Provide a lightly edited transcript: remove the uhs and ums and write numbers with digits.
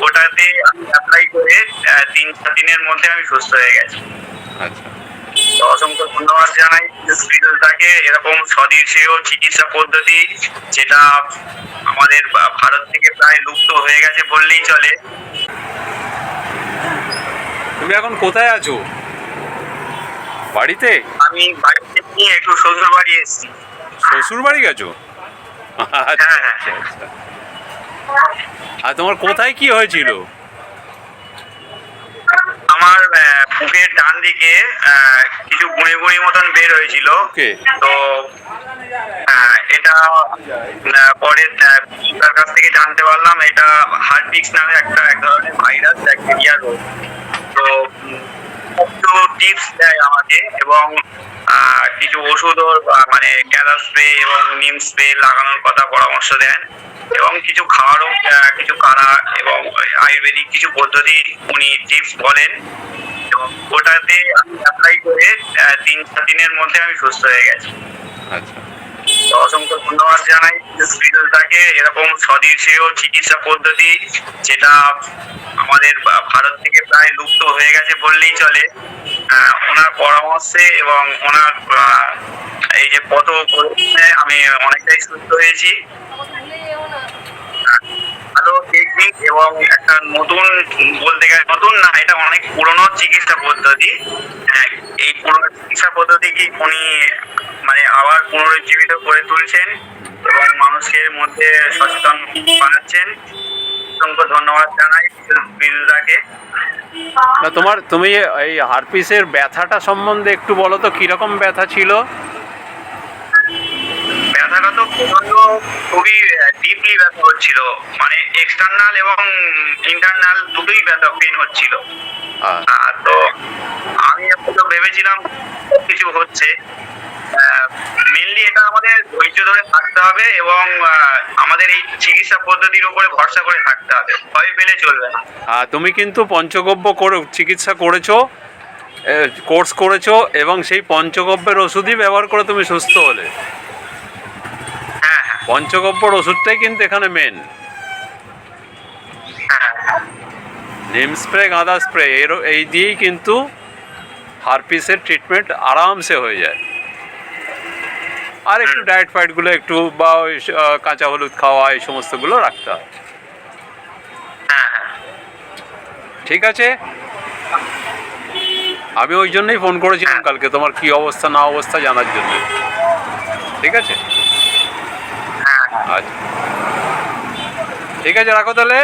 ওটাতে আমি অ্যাপ্লাই করে 3-4 দিনের মধ্যে আমি সুস্থ হয়ে গেছি। আচ্ছা। তো অসংখ্য ধন্যবাদ জানাই শ্রীদলদাকে। এরকম স্বদেশীয় চিকিৎসা পদ্ধতি যেটা আমাদের ভারত থেকে প্রায় লুপ্ত হয়ে গেছে বললেই চলে। তুমি এখন কোথায় আছো? বাড়িতে? আমি বাড়িতে নিয়ে একটু শ্বশুর বাড়ি এসেছি। শ্বশুর বাড়ি গেছো? আচ্ছা আচ্ছা আচ্ছা। আর তোমার কোথায় কি হয়েছিল? আমার বুকের ডান দিকে কিছু গুঁড়ি গুঁড়ি মতন বের হয়েছিল। ওকে। তো এটা পরে তার কাছ থেকে জানতে পারলাম এটা হার্পিক্স নামে এক ধরনের ভাইরাস ব্যাকটেরিয়া রোগ। তো কিছু টিপস দেয় আমাকে এবং কিছু ওষুধও মানে ক্যালার স্প্রে এবং নিম স্প্রে লাগানোর কথা পরামর্শ দেন এবং কিছু খাওয়ারও কিছু কাড়া এবং আয়ুর্বেদিক কিছু পদ্ধতি উনি টিপস বলেন এবং ওটাতে আমি অ্যাপ্লাই করে 3-4 দিনের মধ্যে আমি সুস্থ হয়ে গেছি। আচ্ছা। তো অসংখ্য ধন্যবাদ জানাই শ্রীদলদাকে। এরকম স্বদেশীয় চিকিৎসা পদ্ধতি যেটা আমাদের ভারত থেকে প্রায় লুপ্ত হয়ে গেছে বললেই চলে, ওনার পরামর্শে এবং ওনার এই যে পথ আমি অনেকটাই সুস্থ হয়েছি। ভালো টেকনিক এবং একটা নতুন, বলতে গেলে নতুন না, এটা অনেক পুরনো চিকিৎসা পদ্ধতি। এই পুরনো চিকিৎসা পদ্ধতিকে উনি মানে আবার পুনরুজ্জীবিত করে তুলছেন এবং মানুষের মধ্যে সচেতন বানাচ্ছেন। অসংখ্য ধন্যবাদ জানাই বিরুদাকে। না তুমি এই হারপিসের ব্যথাটা সম্বন্ধে একটু বলো তো, কিরকম ব্যথা ছিল? ব্যথাটা তো প্রচন্ড, খুবই ডিপলি ব্যথা হচ্ছিল, মানে এক্সটার্নাল এবং ইন্টারনাল দুটোই ব্যথা পেন হচ্ছিল। তো আমি তো ভেবেছিলাম কিছু হচ্ছে। মেনলি এটা আমাদের ধৈর্য ধরে থাকতে হবে এবং আমাদের এই চিকিৎসা পদ্ধতির উপরে ভরসা করে থাকতে হবে, ভয় পেলে চলবে না। তুমি কিন্তু পঞ্চগব্য করে চিকিৎসা করেছো, কোর্স করেছো এবং সেই পঞ্চগব্যের ওষুধই ব্যবহার করে তুমি সুস্থ হলে। হ্যাঁ হ্যাঁ পঞ্চগব্যর ওষুধটাই কিন্তু এখানে মেন। হ্যাঁ। নিম স্প্রে, গাঁদা স্প্রে এই দিয়েই কিন্তু হারপিসের ট্রিটমেন্ট আরামসে হয়ে যায়। আর একটু ডায়েট ফাইটগুলো একটু বা ওই কাঁচা হলুদ খাওয়া এই সমস্তগুলো রাখতে হয়। ঠিক আছে, আমি ওই জন্যই ফোন করেছিলাম কালকে, তোমার কি অবস্থা না অবস্থা জানার জন্য। ঠিক আছে, আচ্ছা ঠিক আছে, রাখো তাহলে।